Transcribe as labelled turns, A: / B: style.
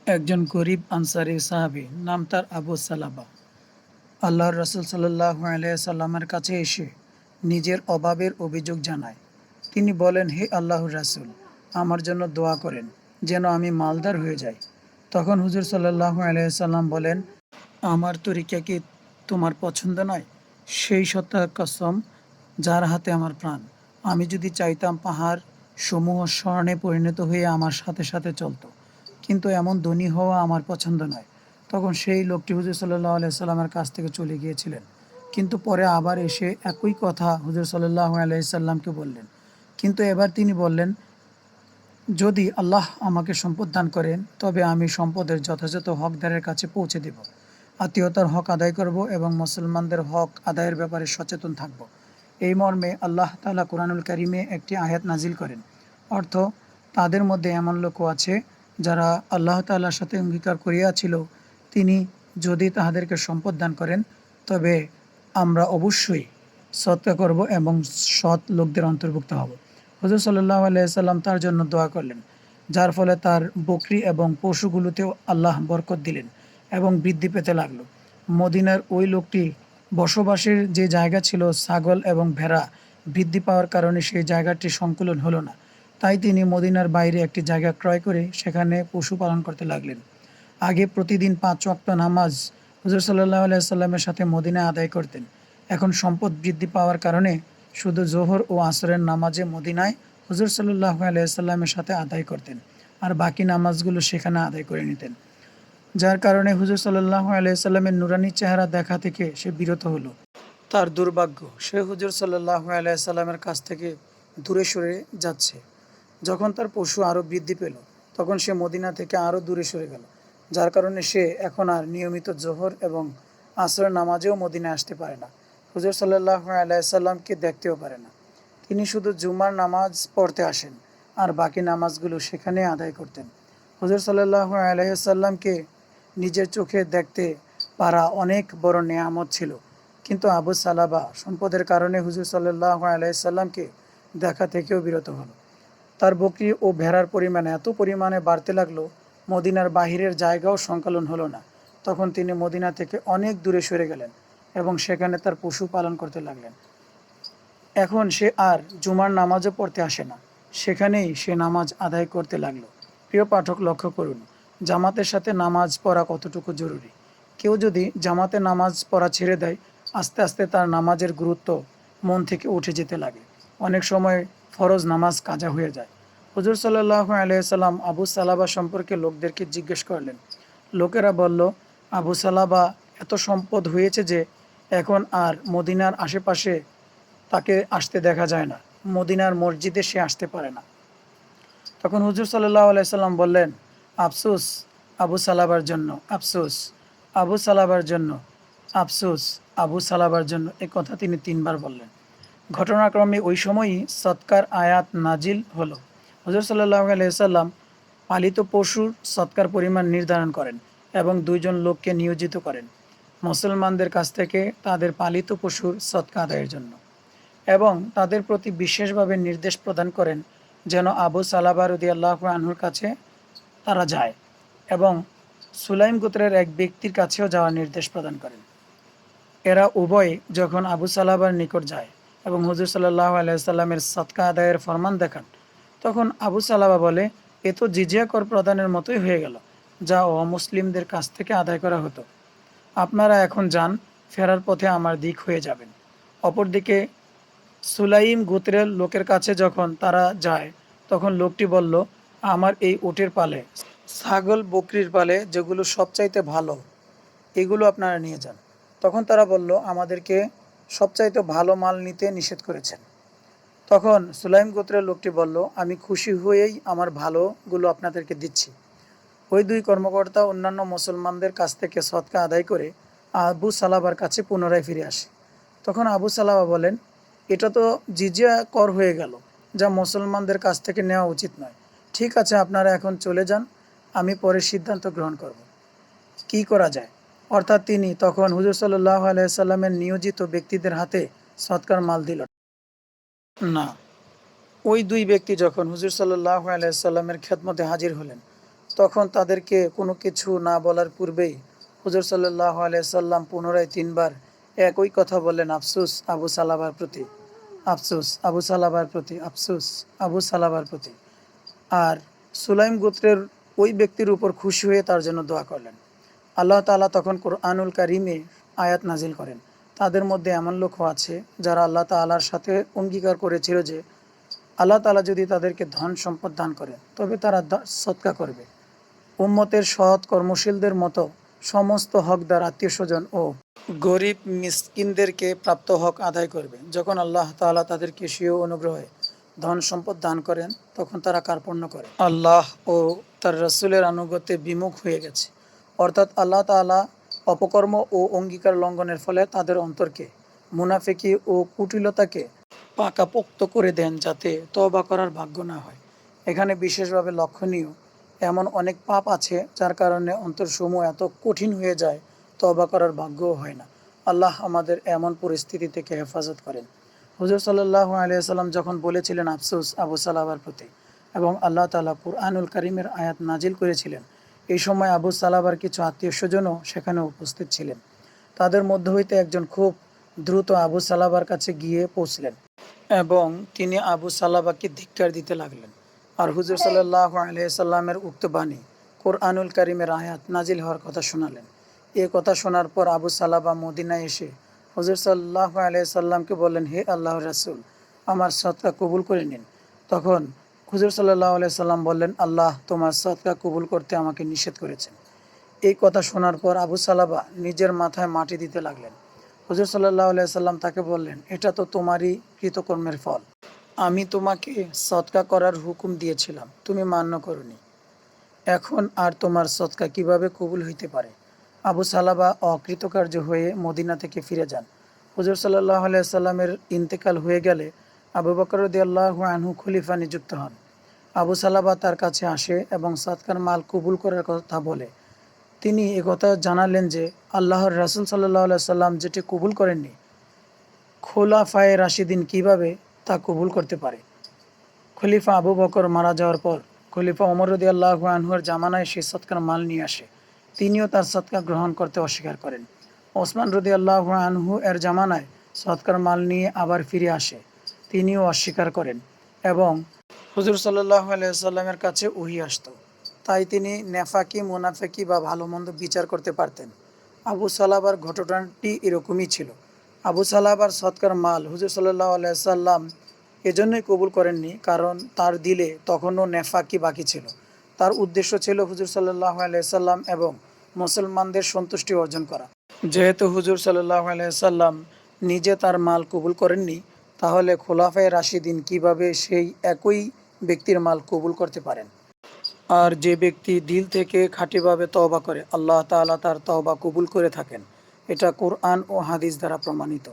A: একজন গরিব আনসারী সাহাবী, নাম তার আবু সালাবা, আল্লাহর রাসূল সাল্লাল্লাহু আলাইহি সাল্লামের কাছে এসে নিজের অভাবের অভিযোগ জানায়। তিনি বলেন, হে আল্লাহর রাসূল, আমার জন্য দোয়া করেন যেন আমি মালদার হয়ে যাই। তখন হুজুর সাল্লাল্লাহু আলাইহি সাল্লাম বলেন, আমার তরিকা কি তোমার পছন্দ নয়? সেই সত্তার কসম যার হাতে আমার প্রাণ, আমি যদি চাইতাম পাহাড় সমূহ স্বর্ণে পরিণত হয়ে আমার সাথে সাথে চলতো, কিন্তু এমন ধনী হওয়া আমার পছন্দ নয়। তখন সেই লোকটি হুজুর সাল্লাল্লাহু আলাইহি সাল্লামের কাছ থেকে চলে গিয়েছিলেন, কিন্তু পরে আবার এসে একই কথা হুজুর সাল্লাল্লাহু আলাইহি সাল্লামকে বললেন। কিন্তু এবার তিনি বললেন, যদি আল্লাহ আমাকে সম্পদ দান করেন তবে আমি সম্পদের যথাযথ হকদারের কাছে পৌঁছে দেব, আত্মীয়তার হক আদায় করব এবং মুসলমানদের হক আদায়ের ব্যাপারে সচেতন থাকব। এই মর্মে আল্লাহ তাআলা কোরআনুল কারিমে একটি আয়াত নাজিল করেন। অর্থ, তাদের মধ্যে এমন লোকও আছে যারা আল্লাহ তাআলার সাথে অঙ্গীকার করিয়াছিল, তিনি যদি তাহাদেরকে সম্পদ দান করেন তবে আমরা অবশ্যই সৎকা করব এবং সৎ লোকদের অন্তর্ভুক্ত হব। হুজুর সাল্লাল্লাহু আলাইহি সাল্লাম তার জন্য দোয়া করলেন, যার ফলে তার বকরি এবং পশুগুলোতেও আল্লাহ বরকত দিলেন এবং বৃদ্ধি পেতে লাগলো। মদিনার ওই লোকটি বসবাসের যে জায়গা ছিল ছাগল এবং ভেড়া বৃদ্ধি পাওয়ার কারণে সেই জায়গাটি সংকুলন হলো না। তাই তিনি মদিনার বাইরে একটি জায়গা ক্রয় করে সেখানে পশু পালন করতে লাগলেন। আগে প্রতিদিন ৫ ওয়াক্ত নামাজ হুজুর সাল্লাল্লাহু আলাইহি সাল্লামের সাথে মদিনায় আদায় করতেন। এখন সম্পদ বৃদ্ধি পাওয়ার কারণে শুধু জোহর ও আসরের নামাজে মদিনায় হুজুর সাল্লাল্লাহু আলাইহি সাল্লামের সাথে আদায় করতেন, আর বাকি নামাজগুলো সেখানে আদায় করে নিতেন। যার কারণে হুজুর সাল্লাল্লাহু আলাইহি সাল্লামের নুরানি চেহারা দেখা থেকে সে বিরত হলো। তার দুর্ভাগ্য, সে হুজুর সাল্লাল্লাহু আলাইহি সাল্লামের কাছ থেকে দূরে সরে যাচ্ছে। যখন তার পশু আরও বৃদ্ধি পেল, তখন সে মদিনা থেকে আরও দূরে সরে গেল, যার কারণে সে এখন আর নিয়মিত জোহর এবং আসরের নামাজেও মদিনায় আসতে পারে না, হুজুর সাল্লাল্লাহু আলাইহি সাল্লামকে দেখতেও পারে না। তিনি শুধু জুমার নামাজ পড়তে আসেন আর বাকি নামাজগুলো সেখানে আদায় করতেন। হুজুর সাল্লাল্লাহু আলাইহি সাল্লামকে নিজের চোখে দেখতে পারা অনেক বড় নেয়ামত ছিল, কিন্তু আবু সালাবা সম্পদের কারণে হুজুর সাল্লাল্লাহু আলাইহি সাল্লামকে দেখা থেকেও বিরত হলো। তার বকরি ও ভেড়ার পরিমাণ এত পরিমাণে বাড়তে লাগলো, মদিনার বাহিরের জায়গাও সংকলন হলো না। তখন তিনি মদিনা থেকে অনেক দূরে সরে গেলেন এবং সেখানে তার পশু পালন করতে লাগলেন। এখন সে আর জুমার নামাজও পড়তে আসে না, সেখানেই সে নামাজ আদায় করতে লাগলো। প্রিয় পাঠক, লক্ষ্য করুন জামাতের সাথে নামাজ পড়া কতটুকু জরুরি। কেউ যদি জামাতে নামাজ পড়া ছেড়ে দেয়, আস্তে আস্তে তার নামাজের গুরুত্ব মন থেকে উঠে যেতে লাগে। অনেক সময় ফরজ নামাজ কাজা হয়ে যায়। হুজুর সাল্লাল্লাহু আলাইহি সাল্লাম আবু সালাবা সম্পর্কে লোকদেরকে জিজ্ঞেস করলেন। লোকেরা বলল, আবু সালাবা এত সম্পদ হয়েছে যে এখন আর মদিনার আশেপাশে তাকে আসতে দেখা যায় না, মদিনার মসজিদে সে আসতে পারে না। তখন হুজুর সাল্লাল্লাহু আলাইহি সাল্লাম বললেন, আফসোস আবু সালাবার জন্য, আফসোস আবু সালাবার জন্য, আফসোস আবু সালাবার জন্য। এ কথা তিনি 3বার বললেন। ঘটনাক্রমে ওই সময়ই সৎকার আয়াত নাজিল হলো। হুজুর সাল্লাল্লাহু আলাইহি সাল্লাম পালিত পশুর সৎকার পরিমাণ নির্ধারণ করেন এবং 2জন লোককে নিয়োজিত করেন মুসলমানদের কাছ থেকে তাদের পালিত পশুর সৎকা আদায়ের জন্য, এবং তাদের প্রতি বিশেষভাবে নির্দেশ প্রদান করেন যেন আবু সালাবা রাদিয়াল্লাহু আনহুর কাছে তারা যায় এবং সুলাইম গোত্রের এক ব্যক্তির কাছেও যাওয়ার নির্দেশ প্রদান করেন। এরা উভয়ে যখন আবু সালাবার নিকট যায় এবং হুজুর সাল্লাল্লাহু আলাইহি সাল্লামের সৎকা আদায়ের ফরমান দেখান, তখন আবু সালাবা বলে, এ তো জিজিয়া কর প্রদানের মতোই হয়ে গেল, যা অমুসলিমদের কাছ থেকে আদায় করা হতো। আপনারা এখন যান, ফেরার পথে আমার দিক হয়ে যাবেন। অপরদিকে সুলাইম গোত্রের লোকের কাছে যখন তারা যায়, তখন লোকটি বলল, আমার এই উটের পালে, ছাগল বকরির পালে যেগুলো সবচাইতে ভালো, এগুলো আপনারা নিয়ে যান। তখন তারা বলল, আমাদেরকে সবচাইতে ভালো মাল নিতে নিষেধ করেছেন। তখন সুলাইম গোত্রের লোকটি বলল, আমি খুশি হয়েই আমার ভালোগুলো আপনাদেরকে দিচ্ছি। ওই 2 কর্মকর্তা অন্যান্য মুসলমানদের কাছ থেকে সদকা আদায় করে আবু সালাবার কাছে পুনরায় ফিরে আসে। তখন আবু সালাবা বলেন, এটা তো জিজিয়া কর হয়ে গেল, যা মুসলমানদের কাছ থেকে নেওয়া উচিত নয়। ঠিক আছে, আপনারা এখন চলে যান, আমি পরে সিদ্ধান্ত গ্রহণ করব কি করা যায়। অর্থাৎ তিনি তখন হুজুর সাল্লাল্লাহু আলাইহি সাল্লামের নিয়োজিত ব্যক্তিদের হাতে সৎকার মাল দিল না। ওই 2 ব্যক্তি যখন হুজুর সাল্লাল্লাহু আলাইহি সাল্লামের খেদমতে হাজির হলেন, তখন তাদেরকে কোনো কিছু না বলার পূর্বেই হুজুর সাল্লাল্লাহু আলাইহি সাল্লাম পুনরায় 3 বার একই কথা বললেন, আফসুস আবু সালাবার প্রতি, আফসুস আবু সালাবার প্রতি, আফসুস আবু সালাবার প্রতি। আর সুলাইম গোত্রের ওই ব্যক্তির উপর খুশি হয়ে তার জন্য দোয়া করলেন। আল্লাহ তাআলা তখন কোরআনুল কারিমে আয়াত নাজিল করেন। তাদের মধ্যে এমন লোকও আছে যারা আল্লাহ তাআলার সাথে অঙ্গীকার করেছিল যে আল্লাহ তাআলা যদি তাদেরকে ধন সম্পদ দান করেন তবে তারা সদকা করবে। উম্মতের সৎ কর্মশীলদের মতো সমস্ত হকদার আত্মীয়স্বজন ও গরিব মিসকিনদেরকে প্রাপ্ত হক আদায় করবে। যখন আল্লাহ তাআলা তাদেরকে স্বীয় অনুগ্রহে ধন সম্পদ দান করেন তখন তারা কার্পণ্য করে আল্লাহ ও তার রাসূলের আনুগত্যে বিমুখ হয়ে গেছে। অর্থাৎ আল্লাহ তাআলা অপকর্ম ও অঙ্গীকার লঙ্ঘনের ফলে তাদের অন্তরকে মুনাফিকি ও কুটিলতাকে পাকাপোক্ত করে দেন যাতে তওবা করার ভাগ্য না হয়। এখানে বিশেষভাবে লক্ষণীয় এমন অনেক পাপ আছে যার কারণে অন্তরসমূহ এত কঠিন হয়ে যায় তওবা করার ভাগ্যও হয় না। আল্লাহ আমাদের এমন পরিস্থিতি থেকে হেফাজত করেন। হুজুর সাল্লাল্লাহু আলাইহি সাল্লাম যখন বলেছিলেন আফসোস আবু সালাবার প্রতি এবং আল্লাহ তাআলা কুরআনুল কারীমের আয়াত নাজিল করেছিলেন, এই সময় আবু সালাবার কিছু আত্মীয়স্বজনও সেখানে উপস্থিত ছিলেন। তাদের মধ্য হইতে একজন খুব দ্রুত আবু সালাবার কাছে গিয়ে পৌঁছলেন এবং তিনি আবু সালাবাকে ধিক্কার দিতে লাগলেন। আর হুজুর সাল্লাল্লাহু আলাইহি সাল্লামের উক্ত বাণী কোরআনুল কারীমের আয়াত নাজিল হওয়ার কথা শোনালেন। এ কথা শোনার পর আবু সালাবা মদিনায় এসে হুজুর সাল্লাল্লাহু আলাইহি সাল্লামকে বললেন, হে আল্লাহর রাসূল, আমার সদকা কবুল করে নিন। তখন হুজুর সাল্লাল্লাহু আলাইহি সাল্লাম বললেন, আল্লাহ তোমার সদকা কবুল করতে আমাকে নিষেধ করেছেন। এই কথা শোনার পর আবু সালাবা নিজের মাথায় মাটি দিতে লাগলেন। হুজুর সাল্লাল্লাহু আলাইহি সাল্লাম তাকে বললেন, এটা তো তোমারই কৃতকর্মের ফল। আমি তোমাকে সদকা করার হুকুম দিয়েছিলাম, তুমি মান্য করনি। এখন আর তোমার সদকা কিভাবে কবুল হইতে পারে? আবু সালাবা অকৃতকার্য হয়ে মদিনা থেকে ফিরে যান। হুজুর সাল্লাল্লাহু আলাইহি সাল্লামের ইন্তেকাল হয়ে গেলে আবু বকর রাদিয়াল্লাহু আনহু খলিফা নিযুক্ত হন। আবু সালাবা তার কাছে আসে এবং সদকার মাল কবুল করার কথা বলে। তিনি একথা জানালেন যে আল্লাহর রাসূল সাল্লাল্লাহু আলাইহি সাল্লাম যেটি কবুল করেননি, খোলাফায়ে রাশিদিন কিভাবে তা কবুল করতে পারে। খলিফা আবু বকর মারা যাওয়ার পর খলিফা ওমর রাদিয়াল্লাহু আনহুর জামানায় সেই সদকার মাল নিয়ে আসে। তিনিও তার সদকা গ্রহণ করতে অস্বীকার করেন। ওসমান রাদিয়াল্লাহু আনহু এর জামানায় সদকার মাল নিয়ে আবার ফিরে আসে। তিনিও অস্বীকার করেন এবং হুজুর সাল্লাল্লাহু আলাইহি সাল্লামের কাছে ওহী আসতো। তাই তিনি নেফাকি মুনাফিকি বা ভালো মন্দ বিচার করতে পারতেন। আবু সালাবার ঘটনাটি এরকমই ছিল। আবু সালাবার সদকার মাল হুজুর সাল্লাল্লাহু আলাইহি সাল্লাম এজন্যই কবুল করেননি কারণ তার দিলে তখনও নেফাকি বাকি ছিল। তার উদ্দেশ্য ছিল হুজুর সাল্লাল্লাহু আলাইহি সাল্লাম এবং মুসলমানদের সন্তুষ্টি অর্জন করা। যেহেতু হুজুর সাল্লাল্লাহু আলাইহি সাল্লাম নিজে তার মাল কবুল করেননি, তাহলে খোলাফায়ে রাশিদিন কিভাবে সেই একই ব্যক্তির মাল কবুল করতে পারেন? আর যে ব্যক্তি দিল থেকে খাঁটিভাবে তওবা করে আল্লাহ তাআলা তার তওবা কবুল করে থাকেন। এটা কোরআন ও হাদিস দ্বারা প্রমাণিত।